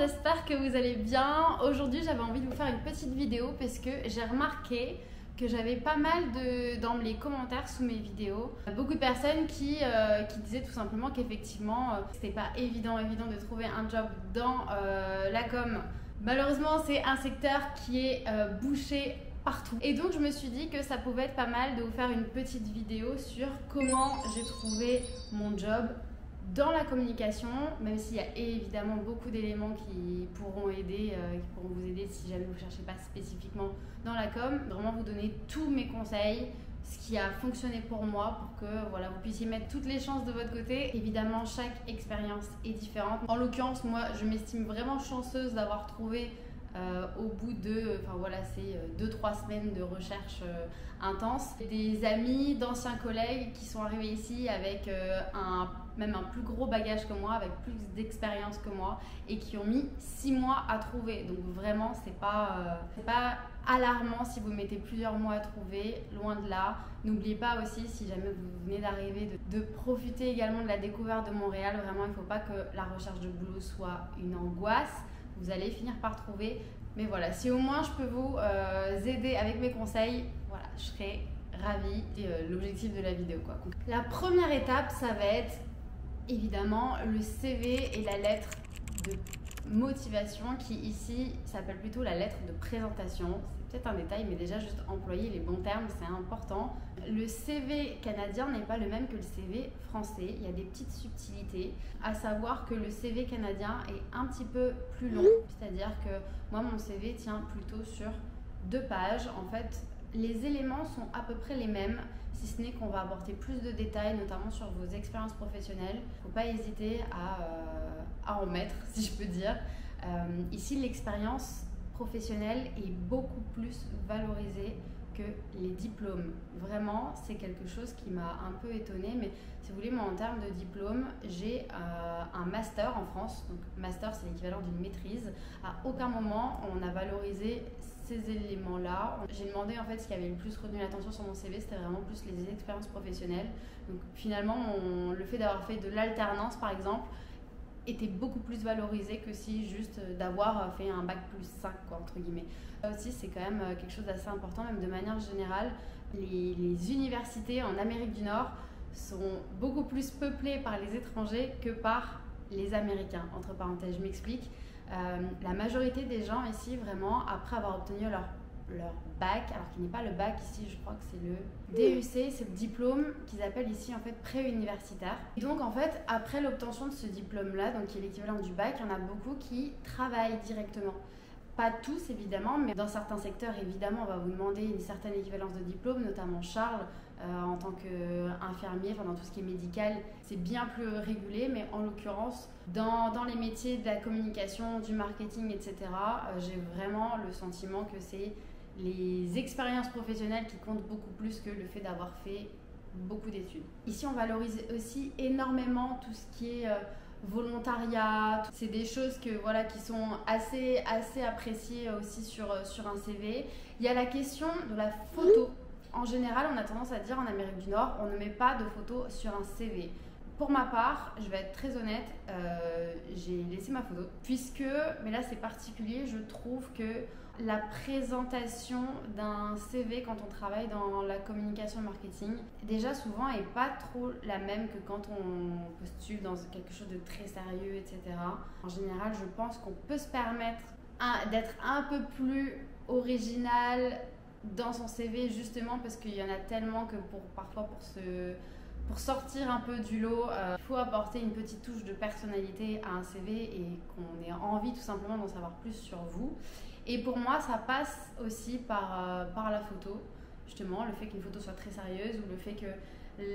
j'espère que vous allez bien. Aujourd'hui, j'avais envie de vous faire une petite vidéo parce que j'ai remarqué que j'avais pas mal dans les commentaires sous mes vidéos beaucoup de personnes qui disaient tout simplement qu'effectivement c'était pas évident de trouver un job dans la com. Malheureusement, c'est un secteur qui est bouché partout. Et donc je me suis dit que ça pouvait être pas mal de vous faire une petite vidéo sur comment j'ai trouvé mon job dans la communication, même s'il y a évidemment beaucoup d'éléments qui pourront vous aider si jamais vous ne cherchez pas spécifiquement dans la com. Vraiment vous donner tous mes conseils, ce qui a fonctionné pour moi pour que voilà, vous puissiez mettre toutes les chances de votre côté. Évidemment, chaque expérience est différente. En l'occurrence, moi, je m'estime vraiment chanceuse d'avoir trouvé au bout de, c'est 2-3 semaines de recherche intense, des amis, d'anciens collègues qui sont arrivés ici avec même un plus gros bagage que moi, avec plus d'expérience que moi et qui ont mis 6 mois à trouver. Donc vraiment, c'est pas alarmant si vous mettez plusieurs mois à trouver, loin de là. N'oubliez pas aussi, si jamais vous venez d'arriver, de profiter également de la découverte de Montréal. Vraiment, il ne faut pas que la recherche de boulot soit une angoisse. Vous allez finir par trouver. Mais voilà, si au moins je peux vous aider avec mes conseils, voilà, je serai ravie. C'est l'objectif de la vidéo, quoi. La première étape, ça va être évidemment le CV et la lettre de motivation qui ici s'appelle plutôt la lettre de présentation. C'est peut-être un détail, mais déjà juste employer les bons termes, c'est important. Le CV canadien n'est pas le même que le CV français. Il y a des petites subtilités, à savoir que le CV canadien est un petit peu plus long. C'est-à-dire que moi, mon CV tient plutôt sur 2 pages. En fait, les éléments sont à peu près les mêmes, si ce n'est qu'on va apporter plus de détails, notamment sur vos expériences professionnelles. Il ne faut pas hésiter à en mettre, si je peux dire. Ici, l'expérience professionnelle est beaucoup plus valorisée que les diplômes. Vraiment, c'est quelque chose qui m'a un peu étonnée, mais si vous voulez, moi en termes de diplôme, j'ai un master en France. Donc master, c'est l'équivalent d'une maîtrise. À aucun moment, on a valorisé ces éléments-là. J'ai demandé en fait ce qui avait le plus retenu l'attention sur mon CV, c'était vraiment plus les expériences professionnelles. Donc finalement, le fait d'avoir fait de l'alternance, par exemple, était beaucoup plus valorisé que si juste d'avoir fait un bac plus 5, quoi, entre guillemets. Ça aussi, c'est quand même quelque chose d'assez important, même de manière générale. Les universités en Amérique du Nord sont beaucoup plus peuplées par les étrangers que par les Américains. Entre parenthèses, je m'explique. La majorité des gens ici, vraiment, après avoir obtenu leur bac, alors qu'il n'est pas le bac ici, je crois que c'est le DUC, c'est le diplôme qu'ils appellent ici en fait pré-universitaire. Et donc en fait, après l'obtention de ce diplôme-là, donc qui est l'équivalent du bac, il y en a beaucoup qui travaillent directement. Pas tous évidemment, mais dans certains secteurs évidemment on va vous demander une certaine équivalence de diplôme, notamment Charles en tant qu'infirmier, enfin dans tout ce qui est médical, c'est bien plus régulé, mais en l'occurrence dans les métiers de la communication, du marketing, etc., j'ai vraiment le sentiment que c'est les expériences professionnelles qui comptent beaucoup plus que le fait d'avoir fait beaucoup d'études. Ici on valorise aussi énormément tout ce qui est volontariat, c'est des choses qui sont assez appréciées aussi sur un CV. Il y a la question de la photo. En général, on a tendance à dire en Amérique du Nord, on ne met pas de photo sur un CV. Pour ma part, je vais être très honnête, j'ai laissé ma photo puisque, mais là c'est particulier, je trouve que la présentation d'un CV quand on travaille dans la communication marketing, déjà souvent n'est pas trop la même que quand on postule dans quelque chose de très sérieux, etc. En général, je pense qu'on peut se permettre d'être un peu plus original dans son CV, justement parce qu'il y en a tellement que parfois pour sortir un peu du lot, il faut apporter une petite touche de personnalité à un CV et qu'on ait envie tout simplement d'en savoir plus sur vous. Et pour moi, ça passe aussi par la photo, justement, le fait qu'une photo soit très sérieuse ou le fait que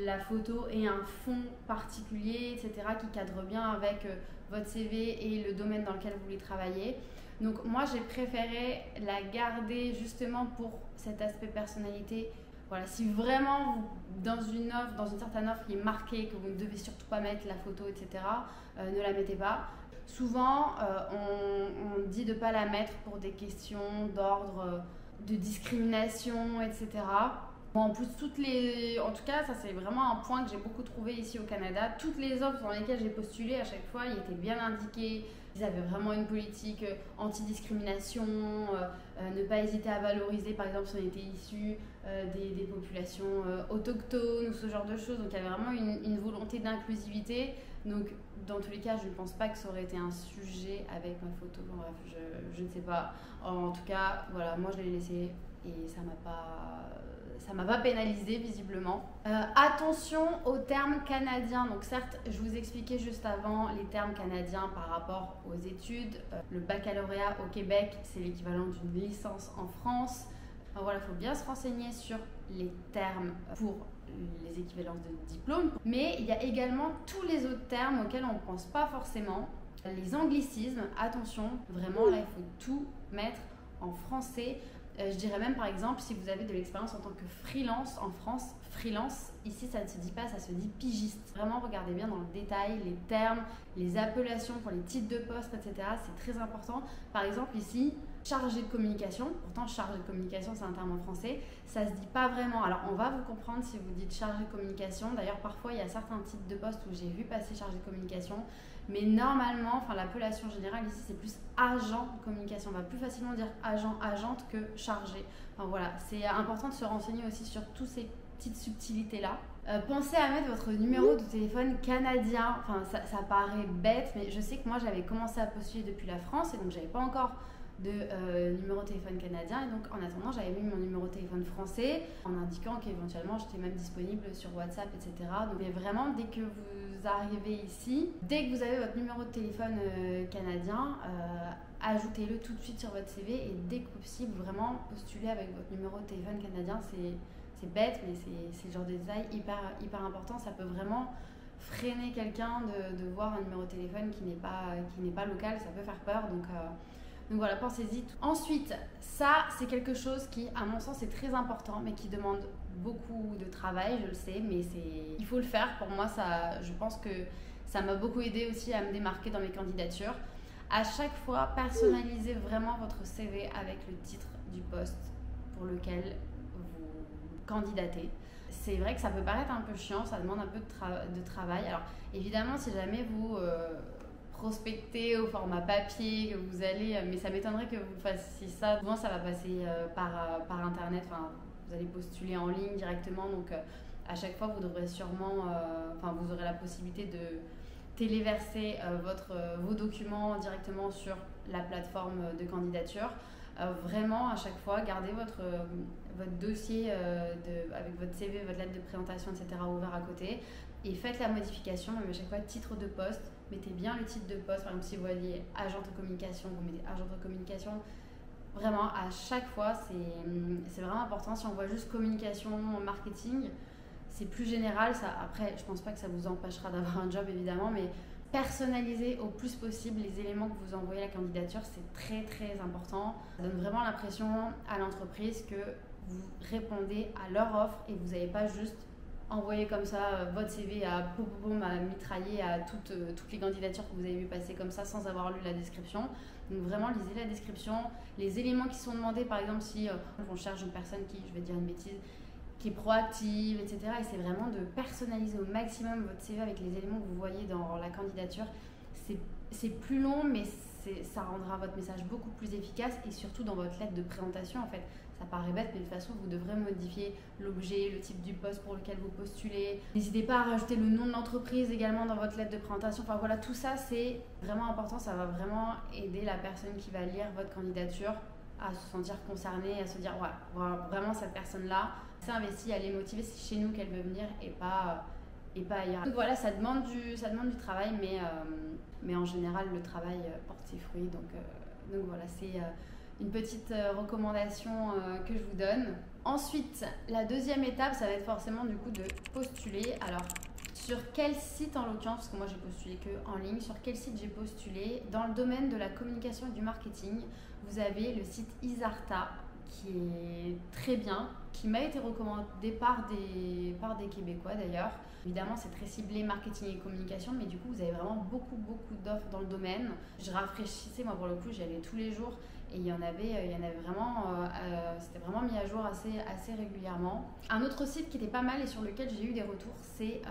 la photo ait un fond particulier, etc., qui cadre bien avec votre CV et le domaine dans lequel vous voulez travailler. Donc moi, j'ai préféré la garder justement pour cet aspect personnalité. Voilà, si vraiment dans une certaine offre qui est marquée, que vous ne devez surtout pas mettre la photo, etc., ne la mettez pas. Souvent, on dit de ne pas la mettre pour des questions d'ordre de discrimination, etc. Bon, en plus, en tout cas, ça c'est vraiment un point que j'ai beaucoup trouvé ici au Canada. Toutes les offres dans lesquelles j'ai postulé, à chaque fois, ils étaient bien indiqués. Ils avaient vraiment une politique anti-discrimination, ne pas hésiter à valoriser, par exemple, si on était issu des populations autochtones ou ce genre de choses. Donc, il y avait vraiment une volonté d'inclusivité. Donc, dans tous les cas, je ne pense pas que ça aurait été un sujet avec ma photo. Bon, bref, je ne sais pas. En tout cas, voilà, moi je l'ai laissé et ça m'a pas pénalisé visiblement. Attention aux termes canadiens. Donc certes, je vous expliquais juste avant les termes canadiens par rapport aux études. Le baccalauréat au Québec, c'est l'équivalent d'une licence en France. Voilà, il faut bien se renseigner sur les termes pour les équivalences de diplôme. Mais il y a également tous les autres termes auxquels on ne pense pas forcément. Les anglicismes, attention, vraiment là, il faut tout mettre en français. Je dirais même par exemple, si vous avez de l'expérience en tant que freelance en France, freelance, ici ça ne se dit pas, ça se dit pigiste. Vraiment, regardez bien dans le détail les termes, les appellations pour les titres de poste, etc. C'est très important. Par exemple ici, chargé de communication, pourtant chargé de communication c'est un terme en français, ça se dit pas vraiment. Alors on va vous comprendre si vous dites chargé de communication. D'ailleurs parfois il y a certains titres de poste où j'ai vu passer chargé de communication, mais normalement, enfin l'appellation générale ici c'est plus agent de communication. On va plus facilement dire agent, agente que chargé. Enfin voilà, c'est important de se renseigner aussi sur tous ces petites subtilités là. Pensez à mettre votre numéro de téléphone canadien. Enfin ça paraît bête, mais je sais que moi j'avais commencé à postuler depuis la France et donc j'avais pas encore de numéro de téléphone canadien, et donc en attendant j'avais mis mon numéro de téléphone français en indiquant qu'éventuellement j'étais même disponible sur WhatsApp, etc. Donc mais vraiment dès que vous arrivez ici, dès que vous avez votre numéro de téléphone canadien, ajoutez-le tout de suite sur votre CV et dès que possible vraiment postulez avec votre numéro de téléphone canadien. C'est bête mais c'est le genre de détail hyper important. Ça peut vraiment freiner quelqu'un de voir un numéro de téléphone qui n'est pas local, ça peut faire peur. Donc voilà, pensez-y. Ensuite, ça, c'est quelque chose qui, à mon sens, est très important, mais qui demande beaucoup de travail, je le sais, mais il faut le faire. Pour moi, je pense que ça m'a beaucoup aidé aussi à me démarquer dans mes candidatures. À chaque fois, personnalisez vraiment votre CV avec le titre du poste pour lequel vous candidatez. C'est vrai que ça peut paraître un peu chiant, ça demande un peu de travail. Alors, évidemment, si jamais vous prospecter au format papier, que vous allez, mais ça m'étonnerait que vous fassiez ça. Souvent, ça va passer par internet. Enfin, vous allez postuler en ligne directement. Donc, à chaque fois, vous devrez sûrement, vous aurez la possibilité de téléverser vos documents directement sur la plateforme de candidature. Vraiment, à chaque fois, gardez votre dossier avec votre CV, votre lettre de présentation, etc. ouvert à côté et faites la modification. Même à chaque fois, titre de poste, mettez bien le titre de poste. Par exemple, si vous voyez agent de communication, vous mettez agent de communication. Vraiment, à chaque fois, c'est vraiment important. Si on voit juste communication, marketing, c'est plus général. Après, je pense pas que ça vous empêchera d'avoir un job, évidemment, mais personnalisez au plus possible les éléments que vous envoyez à la candidature. C'est très, très important. Ça donne vraiment l'impression à l'entreprise que vous répondez à leur offre et vous n'avez pas juste envoyer comme ça votre CV à mitrailler à toutes les candidatures que vous avez vu passer comme ça sans avoir lu la description. Donc vraiment lisez la description, les éléments qui sont demandés. Par exemple si on cherche une personne qui, je vais dire une bêtise, qui est proactive, etc. Et c'est vraiment de personnaliser au maximum votre CV avec les éléments que vous voyez dans la candidature. C'est plus long, mais ça rendra votre message beaucoup plus efficace et surtout dans votre lettre de présentation en fait. Ça paraît bête, mais de toute façon, vous devrez modifier l'objet, le type du poste pour lequel vous postulez. N'hésitez pas à rajouter le nom de l'entreprise également dans votre lettre de présentation. Enfin voilà, tout ça, c'est vraiment important. Ça va vraiment aider la personne qui va lire votre candidature à se sentir concernée, à se dire, ouais, vraiment cette personne-là s'est investie, elle est motivée, c'est chez nous qu'elle veut venir et pas ailleurs. Donc voilà, ça demande du travail, mais en général, le travail porte ses fruits. Donc voilà, c'est une petite recommandation que je vous donne. Ensuite, la deuxième étape, ça va être forcément du coup de postuler. Alors, sur quel site en l'occurrence, parce que moi j'ai postulé que en ligne, sur quel site j'ai postulé? Dans le domaine de la communication et du marketing, vous avez le site Isarta qui est très bien, qui m'a été recommandé par des Québécois d'ailleurs. Évidemment, c'est très ciblé marketing et communication, mais du coup, vous avez vraiment beaucoup d'offres dans le domaine. Je rafraîchissais, moi pour le coup, j'y allais tous les jours et il y en avait vraiment, c'était vraiment mis à jour assez régulièrement. Un autre site qui était pas mal et sur lequel j'ai eu des retours, c'est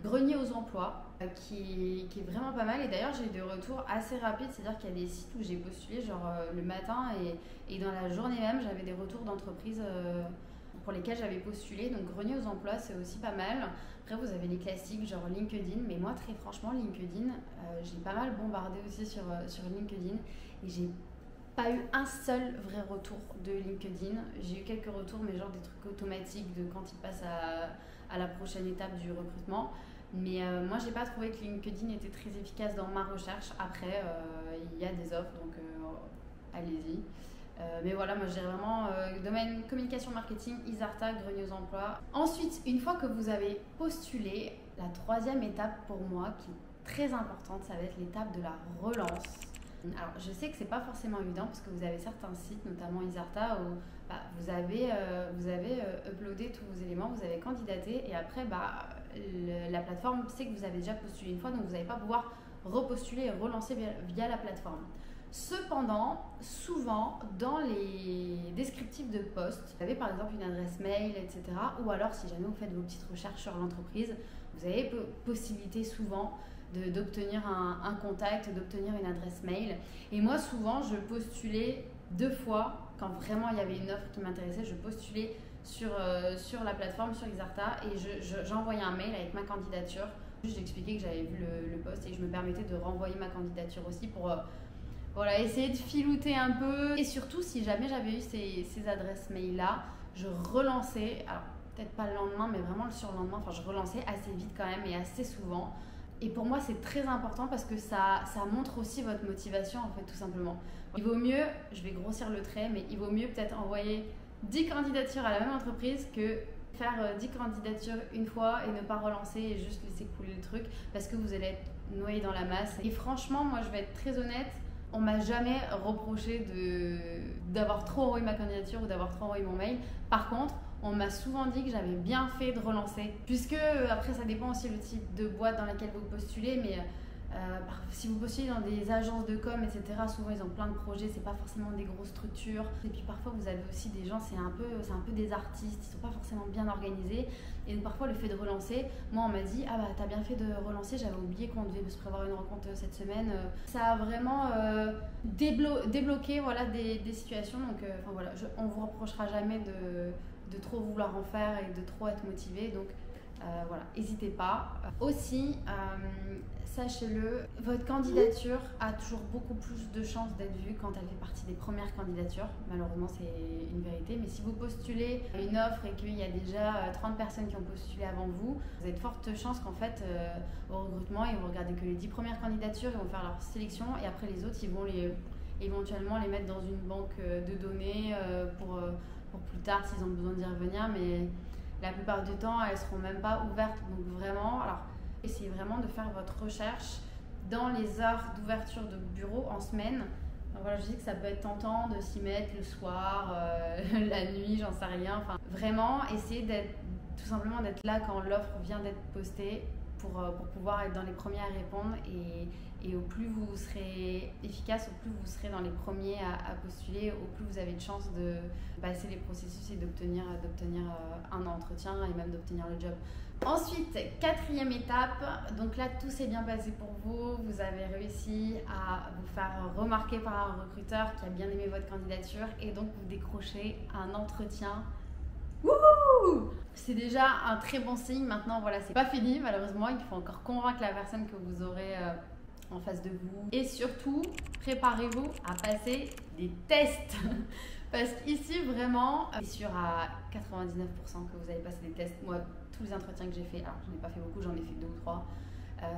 Grenier aux emplois, qui est vraiment pas mal. Et d'ailleurs, j'ai eu des retours assez rapides, c'est-à-dire qu'il y a des sites où j'ai postulé genre le matin et dans la journée même, j'avais des retours d'entreprises pour lesquelles j'avais postulé. Donc Grenier aux emplois, c'est aussi pas mal. Après, vous avez les classiques genre LinkedIn, mais moi, très franchement, LinkedIn, j'ai pas mal bombardé aussi sur LinkedIn et j'ai pas eu un seul vrai retour de LinkedIn. J'ai eu quelques retours, mais genre des trucs automatiques de quand ils passent à la prochaine étape du recrutement. Mais moi, j'ai pas trouvé que LinkedIn était très efficace dans ma recherche. Après, il y a des offres, donc allez-y. Mais voilà, moi je dirais vraiment domaine communication marketing, Isarta, Grenier aux emplois. Ensuite, une fois que vous avez postulé, la troisième étape pour moi qui est très importante, ça va être l'étape de la relance. Alors je sais que c'est pas forcément évident parce que vous avez certains sites, notamment Isarta, où vous avez uploadé tous vos éléments, vous avez candidaté et après la plateforme sait que vous avez déjà postulé une fois, donc vous n'allez pas pouvoir repostuler et relancer via la plateforme. Cependant, souvent, dans les descriptifs de poste, vous avez par exemple une adresse mail, etc. Ou alors, si jamais vous faites vos petites recherches sur l'entreprise, vous avez possibilité souvent d'obtenir un contact, d'obtenir une adresse mail. Et moi, souvent, je postulais 2 fois. Quand vraiment il y avait une offre qui m'intéressait, je postulais sur la plateforme, sur Isarta, et j'envoyais un mail avec ma candidature. J'expliquais que j'avais vu le poste et je me permettais de renvoyer ma candidature aussi pour... voilà, essayer de filouter un peu. Et surtout, si jamais j'avais eu ces adresses mail-là, je relançais, alors peut-être pas le lendemain, mais vraiment le surlendemain, enfin je relançais assez vite quand même et assez souvent. Et pour moi, c'est très important parce que ça montre aussi votre motivation, en fait, tout simplement. Il vaut mieux, je vais grossir le trait, mais il vaut mieux peut-être envoyer 10 candidatures à la même entreprise que faire 10 candidatures une fois et ne pas relancer et juste laisser couler le truc parce que vous allez être noyé dans la masse. Et franchement, moi, je vais être très honnête, on m'a jamais reproché d'avoir trop envoyé ma candidature ou d'avoir trop envoyé mon mail. Par contre, on m'a souvent dit que j'avais bien fait de relancer. Puisque, après, ça dépend aussi le type de boîte dans laquelle vous postulez, mais si vous postulez dans des agences de com, etc., souvent ils ont plein de projets, c'est pas forcément des grosses structures. Et puis parfois vous avez aussi des gens, c'est un peu des artistes, ils sont pas forcément bien organisés. Et donc parfois le fait de relancer, moi on m'a dit ah bah t'as bien fait de relancer, j'avais oublié qu'on devait se prévoir une rencontre cette semaine. Ça a vraiment débloqué voilà, des situations. Donc voilà, on vous reprochera jamais de trop vouloir en faire et de trop être motivé. Donc voilà, n'hésitez pas. Aussi, sachez-le, votre candidature a toujours beaucoup plus de chances d'être vue quand elle fait partie des premières candidatures. Malheureusement, c'est une vérité. Mais si vous postulez une offre et qu'il y a déjà 30 personnes qui ont postulé avant vous, vous avez de fortes chances qu'en fait, au recrutement, ils vont regarder que les 10 premières candidatures, ils vont faire leur sélection et après les autres, ils vont éventuellement les mettre dans une banque de données pour plus tard s'ils ont besoin d'y revenir. Mais la plupart du temps, elles ne seront même pas ouvertes. Donc vraiment, alors essayez vraiment de faire votre recherche dans les heures d'ouverture de bureau en semaine. Donc voilà, je dis que ça peut être tentant de s'y mettre le soir, la nuit, j'en sais rien. Enfin, vraiment, essayez tout simplement d'être là quand l'offre vient d'être postée pour pouvoir être dans les premiers à répondre. Et au plus vous serez efficace, au plus vous serez dans les premiers à postuler, au plus vous avez de chances de passer les processus et d'obtenir un entretien et même d'obtenir le job. Ensuite, 4e étape, donc là tout s'est bien passé pour vous, vous avez réussi à vous faire remarquer par un recruteur qui a bien aimé votre candidature et donc vous décrochez un entretien. Wouhou! C'est déjà un très bon signe. Maintenant, voilà, c'est pas fini malheureusement, il faut encore convaincre la personne que vous aurez en face de vous. Et surtout, préparez-vous à passer des tests. Parce qu'ici, vraiment, c'est sûr à 99% que vous allez passer des tests. Moi, tous les entretiens que j'ai fait, alors j'en ai pas fait beaucoup, j'en ai fait 2 ou 3,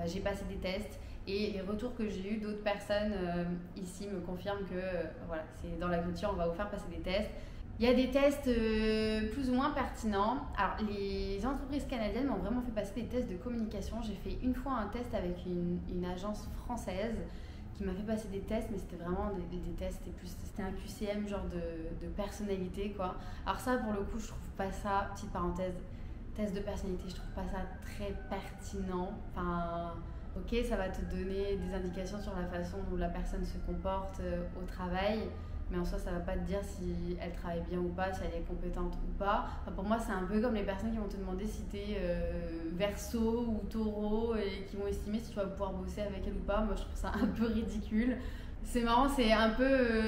j'ai passé des tests. Et les retours que j'ai eu d'autres personnes ici me confirment que voilà, c'est dans la culture, on va vous faire passer des tests. Il y a des tests plus ou moins pertinents. Alors, les entreprises canadiennes m'ont vraiment fait passer des tests de communication. J'ai fait une fois un test avec une agence française qui m'a fait passer des tests, mais c'était vraiment des tests, c'était un QCM genre de personnalité quoi. Alors ça pour le coup je trouve pas ça, petite parenthèse, test de personnalité, je trouve pas ça très pertinent. Enfin ok, ça va te donner des indications sur la façon dont la personne se comporte au travail, mais en soi ça va pas te dire si elle travaille bien ou pas, si elle est compétente ou pas. Enfin, pour moi c'est un peu comme les personnes qui vont te demander si t'es Verseau ou Taureau et qui vont estimer si tu vas pouvoir bosser avec elle ou pas. Moi je trouve ça un peu ridicule. C'est marrant, c'est un peu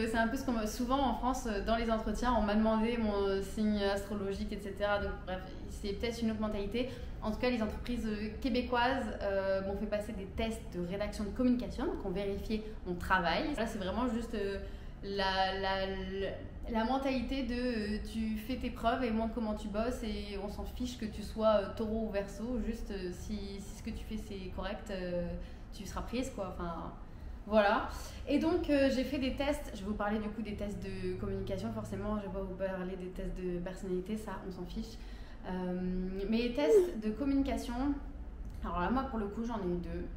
ce qu'on souvent en France dans les entretiens on m'a demandé mon signe astrologique, etc. Donc bref, c'est peut-être une autre mentalité. En tout cas, les entreprises québécoises m'ont fait passer des tests de rédaction de communication, donc on vérifiait mon travail. Là, c'est vraiment juste la mentalité de tu fais tes preuves et montre comment tu bosses et on s'en fiche que tu sois taureau ou verseau, juste si ce que tu fais c'est correct, tu seras prise quoi. Enfin, voilà. Et donc j'ai fait des tests, je vais vous parler du coup des tests de communication, forcément je vais pas vous parler des tests de personnalité, ça on s'en fiche. Mais les tests de communication, alors là moi pour le coup j'en ai eu deux.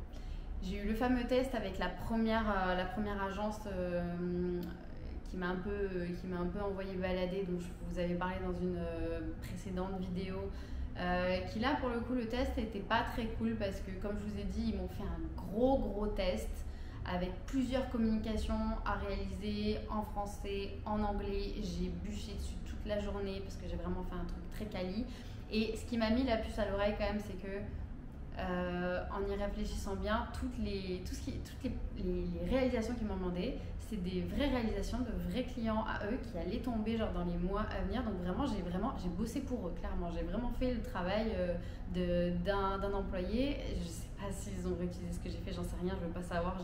J'ai eu le fameux test avec la première agence qui m'a un peu envoyé balader, dont je vous avais parlé dans une précédente vidéo. Qui là pour le coup le test n'était pas très cool parce que comme je vous ai dit ils m'ont fait un gros test avec plusieurs communications à réaliser en français, en anglais. J'ai bûché dessus toute la journée parce que j'ai vraiment fait un truc très quali. Et ce qui m'a mis la puce à l'oreille quand même, c'est que en y réfléchissant bien, toutes les réalisations qu'ils m'ont demandé, c'est des vraies réalisations de vrais clients à eux qui allaient tomber genre dans les mois à venir. Donc vraiment j'ai bossé pour eux, clairement. J'ai vraiment fait le travail d'un employé. Je sais pas s'ils ont réutilisé ce que j'ai fait, j'en sais rien, je veux pas savoir,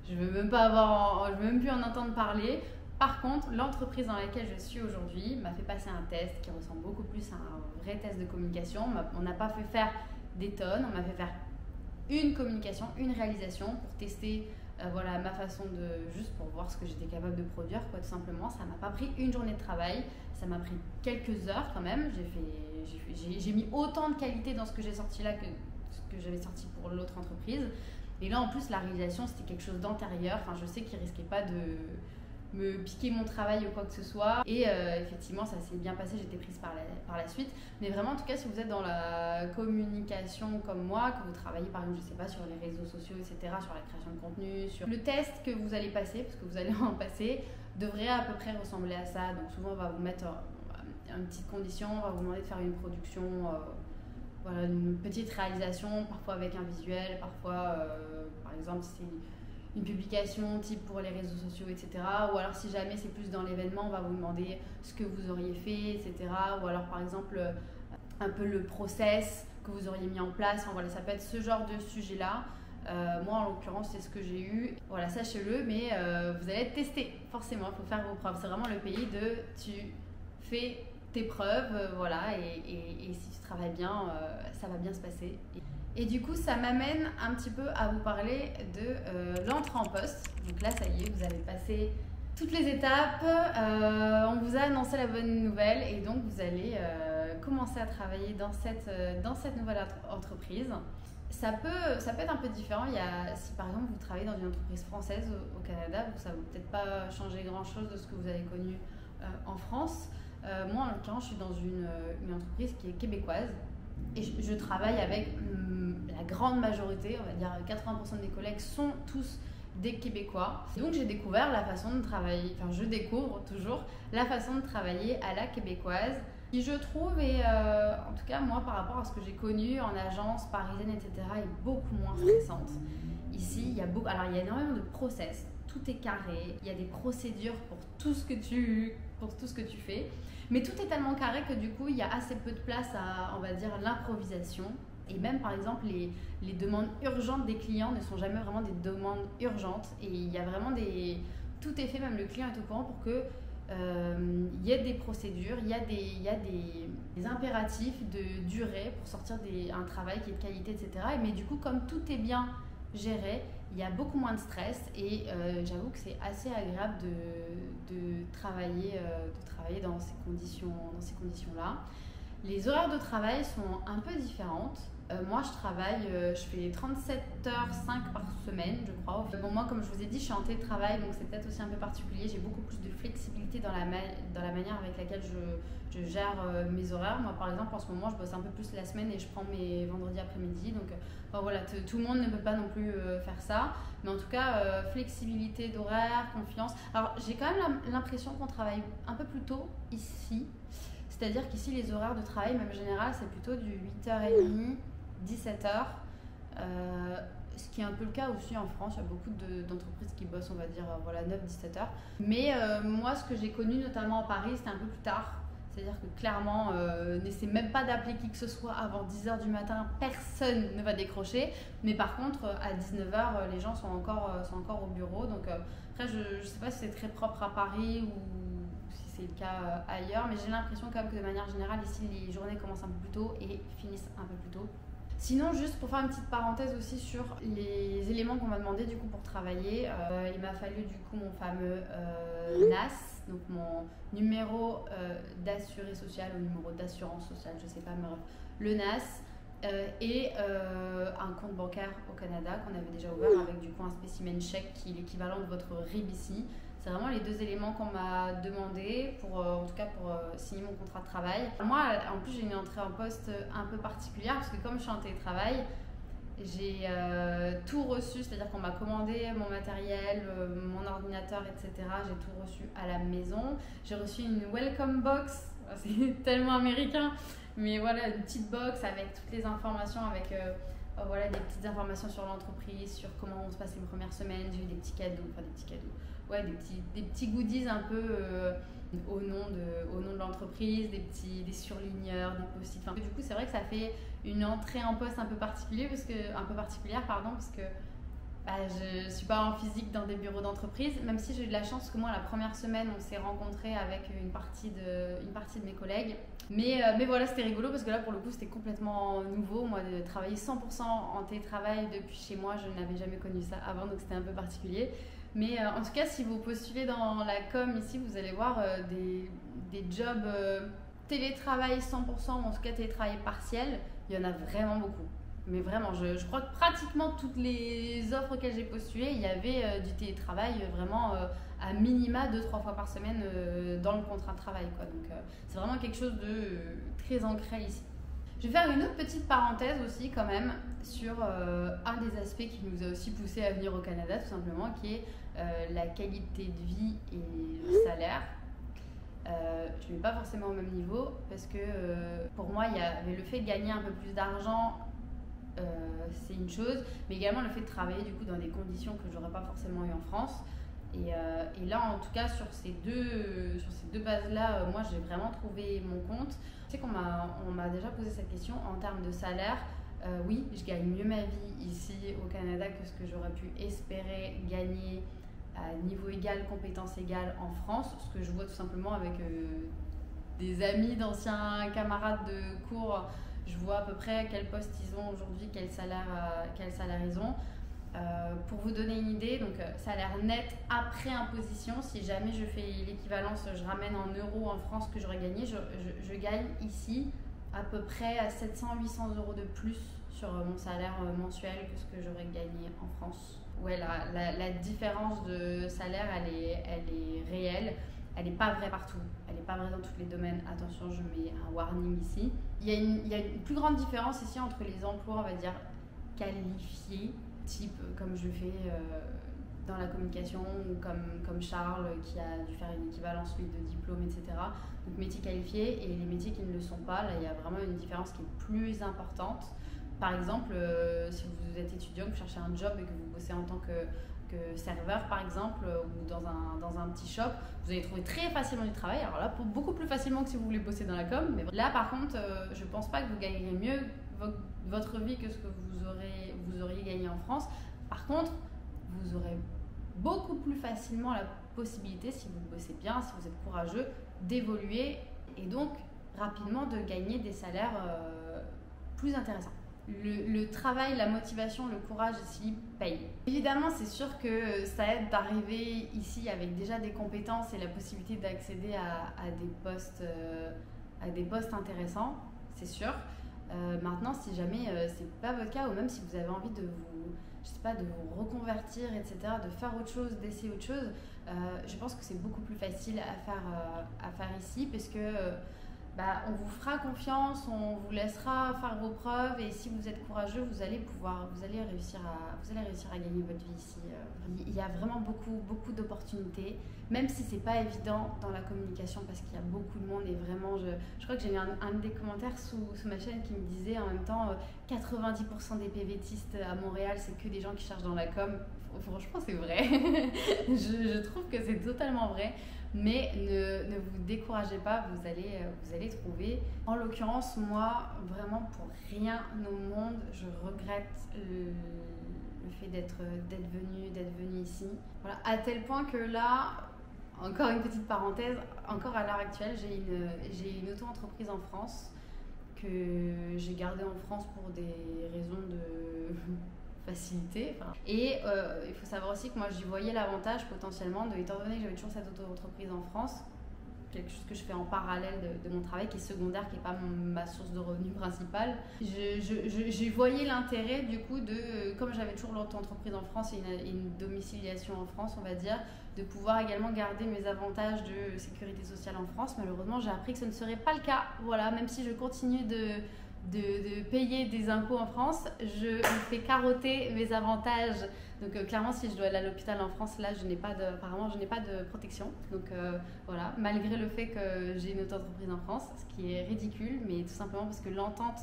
je veux même plus en entendre parler. Par contre, l'entreprise dans laquelle je suis aujourd'hui m'a fait passer un test qui ressemble beaucoup plus à un vrai test de communication. On n'a pas fait faire des tonnes, on m'a fait faire une communication, une réalisation pour tester voilà, ma façon juste pour voir ce que j'étais capable de produire, quoi, tout simplement. Ça m'a pas pris une journée de travail, ça m'a pris quelques heures quand même. J'ai mis autant de qualité dans ce que j'ai sorti là que ce que j'avais sorti pour l'autre entreprise. Et là en plus la réalisation c'était quelque chose d'antérieur, enfin je sais qu'ils risquaient pas de me piquer mon travail ou quoi que ce soit, et effectivement ça s'est bien passé, j'étais prise par la suite. Mais vraiment en tout cas si vous êtes dans la communication comme moi, que vous travaillez par exemple je sais pas sur les réseaux sociaux etc, sur la création de contenu, sur le test que vous allez passer, parce que vous allez en passer, devrait à peu près ressembler à ça. Donc souvent on va vous mettre une petite condition, on va vous demander de faire une production, voilà, une petite réalisation, parfois avec un visuel, parfois par exemple c'est une publication type pour les réseaux sociaux, etc. Ou alors si jamais c'est plus dans l'événement, on va vous demander ce que vous auriez fait, etc. Ou alors par exemple un peu le process que vous auriez mis en place. Enfin, voilà, ça peut être ce genre de sujet-là. Moi en l'occurrence c'est ce que j'ai eu. Voilà, sachez-le, mais vous allez être testé, forcément, il faut faire vos preuves. C'est vraiment le pays de tu fais tes preuves, voilà, et si tu travailles bien, ça va bien se passer. Et du coup, ça m'amène un petit peu à vous parler de l'entrée en poste. Donc là, ça y est, vous avez passé toutes les étapes. On vous a annoncé la bonne nouvelle et donc vous allez commencer à travailler dans cette nouvelle entreprise. Ça peut être un peu différent. Si par exemple vous travaillez dans une entreprise française au Canada, ça ne va peut-être pas changer grand-chose de ce que vous avez connu en France. Moi, en l'occurrence, je suis dans une entreprise qui est québécoise. Et je travaille avec la grande majorité, on va dire 80% des collègues sont tous des Québécois. Donc j'ai découvert la façon de travailler, enfin je découvre toujours la façon de travailler à la québécoise, qui je trouve, et en tout cas moi par rapport à ce que j'ai connu en agence parisienne, etc., est beaucoup moins stressante. Ici, il y a énormément de process, tout est carré, il y a des procédures pour tout ce que tu fais. Mais tout est tellement carré que du coup, il y a assez peu de place à, on va dire, l'improvisation. Et même, par exemple, les demandes urgentes des clients ne sont jamais vraiment des demandes urgentes. Et il y a vraiment tout est fait, même le client est au courant pour que y ait des procédures, il y a des impératifs de durée pour sortir un travail qui est de qualité, etc. Mais du coup, comme tout est bien géré, il y a beaucoup moins de stress et j'avoue que c'est assez agréable de travailler dans ces conditions-là. Les horaires de travail sont un peu différentes. Moi, je travaille, je fais 37h05 par semaine, je crois. Bon, moi, comme je vous ai dit, je suis en télétravail, donc c'est peut-être aussi un peu particulier. J'ai beaucoup plus de flexibilité dans la manière avec laquelle je gère mes horaires. Moi, par exemple, en ce moment, je bosse un peu plus la semaine et je prends mes vendredis après-midi. Donc, voilà, tout le monde ne peut pas non plus faire ça. Mais en tout cas, flexibilité d'horaire, confiance. Alors, j'ai quand même l'impression qu'on travaille un peu plus tôt ici. C'est-à-dire qu'ici, les horaires de travail, même en général, c'est plutôt du 8h30, 17h. Ce qui est un peu le cas aussi en France. Il y a beaucoup d'entreprises qui bossent, on va dire, voilà, 9-17h. Mais moi, ce que j'ai connu, notamment à Paris, c'était un peu plus tard. C'est-à-dire que clairement, n'essaie même pas d'appeler qui que ce soit avant 10h du matin. Personne ne va décrocher. Mais par contre, à 19h, les gens sont encore au bureau. Donc après, je ne sais pas si c'est très propre à Paris ou si c'est le cas ailleurs. Mais j'ai l'impression quand même que de manière générale, ici, les journées commencent un peu plus tôt et finissent un peu plus tôt. Sinon, juste pour faire une petite parenthèse aussi sur les éléments qu'on m'a demandé du coup pour travailler, il m'a fallu du coup mon fameux NAS, donc mon numéro d'assuré social ou numéro d'assurance sociale, je sais pas, mais bref, le NAS et un compte bancaire au Canada qu'on avait déjà ouvert avec du coup un spécimen chèque qui est l'équivalent de votre RIB ici. C'est vraiment les deux éléments qu'on m'a demandé pour, en tout cas pour signer mon contrat de travail. Moi, en plus, j'ai une entrée en poste un peu particulière parce que comme je suis en télétravail, j'ai tout reçu, c'est-à-dire qu'on m'a commandé mon matériel, mon ordinateur, etc. J'ai tout reçu à la maison. J'ai reçu une welcome box, c'est tellement américain, mais voilà, une petite box avec toutes les informations, avec voilà, des petites informations sur l'entreprise, sur comment on se passe les premières semaines. J'ai eu des petits cadeaux, ouais, des petits goodies un peu au nom de l'entreprise, des surligneurs, des post-it. Enfin, du coup, c'est vrai que ça fait une entrée en poste un peu particulière parce que bah, je ne suis pas en physique dans des bureaux d'entreprise, même si j'ai eu de la chance parce que moi, la première semaine, on s'est rencontrés avec une partie de mes collègues. Mais voilà, c'était rigolo parce que là, pour le coup, c'était complètement nouveau. Moi, de travailler 100% en télétravail depuis chez moi, je n'avais jamais connu ça avant, donc c'était un peu particulier. Mais en tout cas, si vous postulez dans la com ici, vous allez voir des jobs télétravail 100%, ou en tout cas télétravail partiel. Il y en a vraiment beaucoup. Mais vraiment, je crois que pratiquement toutes les offres auxquelles j'ai postulé, il y avait du télétravail vraiment à minima 2-3 fois par semaine dans le contrat de travail, quoi. Donc c'est vraiment quelque chose de très ancré ici. Je vais faire une autre petite parenthèse aussi quand même sur un des aspects qui nous a aussi poussé à venir au Canada tout simplement, qui est la qualité de vie et le salaire. Je ne mets pas forcément au même niveau parce que pour moi il y avait le fait de gagner un peu plus d'argent, c'est une chose, mais également le fait de travailler du coup dans des conditions que j'aurais pas forcément eu en France. Et là, en tout cas, sur ces deux bases-là, moi, j'ai vraiment trouvé mon compte. Je sais qu'on m'a déjà posé cette question en termes de salaire. Oui, je gagne mieux ma vie ici au Canada que ce que j'aurais pu espérer gagner à niveau égal, compétence égale en France. Ce que je vois tout simplement avec des amis, d'anciens camarades de cours. Je vois à peu près quel poste ils ont aujourd'hui, quel salaire ils ont. Pour vous donner une idée, donc salaire net après imposition, si jamais je fais l'équivalence, je ramène en euros en France que j'aurais gagné, je gagne ici à peu près à 700-800 euros de plus sur mon salaire mensuel que ce que j'aurais gagné en France. Ouais, la différence de salaire, elle est réelle. Elle n'est pas vraie partout, elle n'est pas vraie dans tous les domaines. Attention, je mets un warning ici. Il y a une plus grande différence ici entre les emplois, on va dire, qualifiés, type comme je fais dans la communication, ou comme Charles qui a dû faire une équivalence lui de diplôme, etc. Donc métiers qualifiés et les métiers qui ne le sont pas, là il y a vraiment une différence qui est plus importante. Par exemple, si vous êtes étudiant, que vous cherchez un job et que vous bossez en tant que serveur par exemple, ou dans un petit shop, vous allez trouver très facilement du travail. Alors là, beaucoup plus facilement que si vous voulez bosser dans la com. Mais là par contre, je pense pas que vous gagnerez mieux votre vie que ce que vous auriez gagné en France. Par contre, vous aurez beaucoup plus facilement la possibilité, si vous bossez bien, si vous êtes courageux, d'évoluer et donc rapidement de gagner des salaires plus intéressants. Le travail, la motivation, le courage ici paye. Évidemment, c'est sûr que ça aide d'arriver ici avec déjà des compétences et la possibilité d'accéder à des postes intéressants, c'est sûr. Maintenant, si jamais c'est pas votre cas, ou même si vous avez envie de vous, je sais pas, de vous reconvertir, etc., de faire autre chose, d'essayer autre chose, je pense que c'est beaucoup plus facile à faire ici, parce que on vous fera confiance, on vous laissera faire vos preuves, et si vous êtes courageux, vous allez réussir à gagner votre vie ici. Il y a vraiment beaucoup d'opportunités, même si c'est pas évident dans la communication, parce qu'il y a beaucoup de monde, et vraiment, je crois que j'ai eu un des commentaires sous ma chaîne qui me disait en même temps 90% des PVTistes à Montréal, c'est que des gens qui cherchent dans la com. Franchement, c'est vrai. je trouve que c'est totalement vrai. Mais ne vous découragez pas, vous allez trouver. En l'occurrence, moi, vraiment pour rien au monde, je regrette le fait d'être venue ici. Voilà, à tel point que là, encore une petite parenthèse, encore à l'heure actuelle, j'ai une auto-entreprise en France que j'ai gardée en France pour des raisons de facilité. Et il faut savoir aussi que moi j'y voyais l'avantage potentiellement, étant donné que j'avais toujours cette auto-entreprise en France, quelque chose que je fais en parallèle de mon travail, qui est secondaire, qui n'est pas ma source de revenus principale. J'y voyais l'intérêt du coup comme j'avais toujours l'auto-entreprise en France et une domiciliation en France, on va dire, de pouvoir également garder mes avantages de sécurité sociale en France. Malheureusement, j'ai appris que ce ne serait pas le cas. Voilà, même si je continue de payer des impôts en France, je me fais carotter mes avantages. Donc clairement, si je dois aller à l'hôpital en France, là, apparemment, je n'ai pas de protection. Donc voilà, malgré le fait que j'ai une auto-entreprise en France, ce qui est ridicule, mais tout simplement parce que l'entente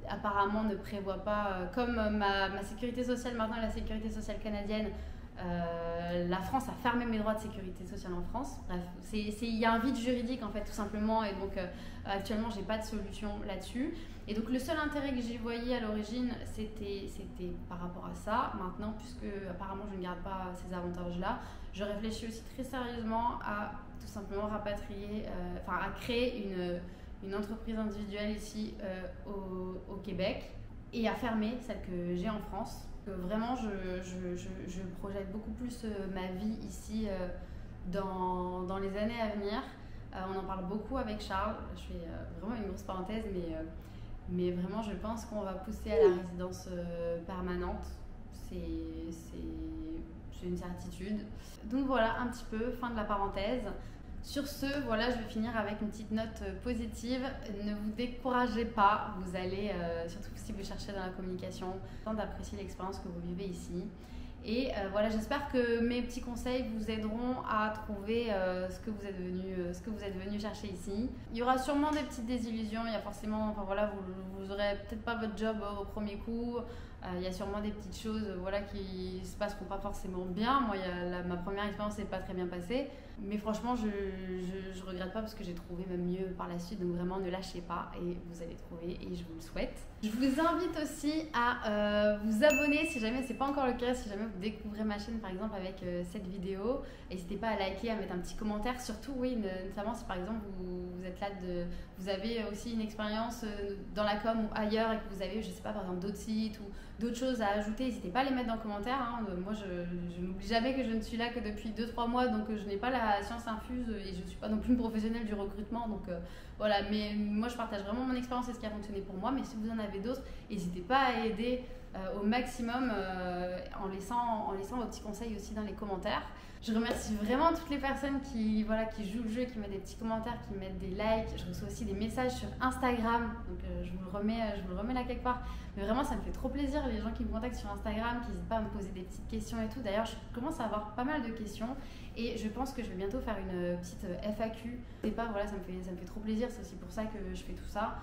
apparemment ne prévoit pas, comme ma sécurité sociale maintenant, la sécurité sociale canadienne, la France a fermé mes droits de sécurité sociale en France. Bref, il y a un vide juridique en fait, tout simplement, et donc actuellement j'ai pas de solution là-dessus. Et donc le seul intérêt que j'y voyais à l'origine, c'était par rapport à ça. Maintenant, puisque apparemment je ne garde pas ces avantages-là, je réfléchis aussi très sérieusement à tout simplement rapatrier, à créer une entreprise individuelle ici au Québec, et à fermer celle que j'ai en France. Vraiment, je projette beaucoup plus ma vie ici dans les années à venir. On en parle beaucoup avec Charles. Je fais vraiment une grosse parenthèse, mais vraiment, je pense qu'on va pousser à la résidence permanente. C'est une certitude. Donc voilà, un petit peu, fin de la parenthèse. Sur ce, voilà, je vais finir avec une petite note positive. Ne vous découragez pas, vous allez, surtout si vous cherchez dans la communication, d'apprécier l'expérience que vous vivez ici. Et voilà, j'espère que mes petits conseils vous aideront à trouver ce que vous êtes venu chercher ici. Il y aura sûrement des petites désillusions, il y a forcément, vous aurez peut-être pas votre job au premier coup. Il y a sûrement des petites choses qui se passeront pas forcément bien. Moi, ma première expérience n'est pas très bien passée. Mais franchement, je regrette pas parce que j'ai trouvé même mieux par la suite. Donc vraiment, ne lâchez pas et vous allez trouver, et je vous le souhaite. Je vous invite aussi à vous abonner si jamais c'est pas encore le cas, si jamais vous découvrez ma chaîne par exemple avec cette vidéo. N'hésitez pas à liker, à mettre un petit commentaire. Surtout, oui, notamment si par exemple vous êtes là, vous avez aussi une expérience dans la com ou ailleurs et que vous avez, je sais pas, par exemple d'autres sites ou d'autres choses à ajouter, n'hésitez pas à les mettre dans les commentaires. Moi, je n'oublie jamais que je ne suis là que depuis 2-3 mois, donc je n'ai pas la science infuse et je ne suis pas non plus une professionnelle du recrutement. Donc voilà, mais moi, je partage vraiment mon expérience et ce qui a fonctionné pour moi. Mais si vous en avez d'autres, n'hésitez pas à aider au maximum en laissant vos petits conseils aussi dans les commentaires. Je remercie vraiment toutes les personnes qui jouent le jeu, qui mettent des petits commentaires, qui mettent des likes. Je reçois aussi des messages sur Instagram, donc je vous le remets là quelque part. Mais vraiment, ça me fait trop plaisir, les gens qui me contactent sur Instagram, qui n'hésitent pas à me poser des petites questions et tout. D'ailleurs, je commence à avoir pas mal de questions et je pense que je vais bientôt faire une petite FAQ. Et ça me fait trop plaisir, c'est aussi pour ça que je fais tout ça.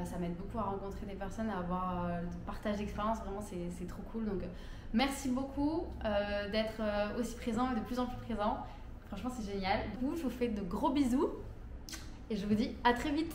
Ça m'aide beaucoup à rencontrer des personnes, à avoir du partage d'expérience. Vraiment, c'est trop cool. Donc, merci beaucoup d'être aussi présent et de plus en plus présent. Franchement, c'est génial. Du coup, je vous fais de gros bisous et je vous dis à très vite.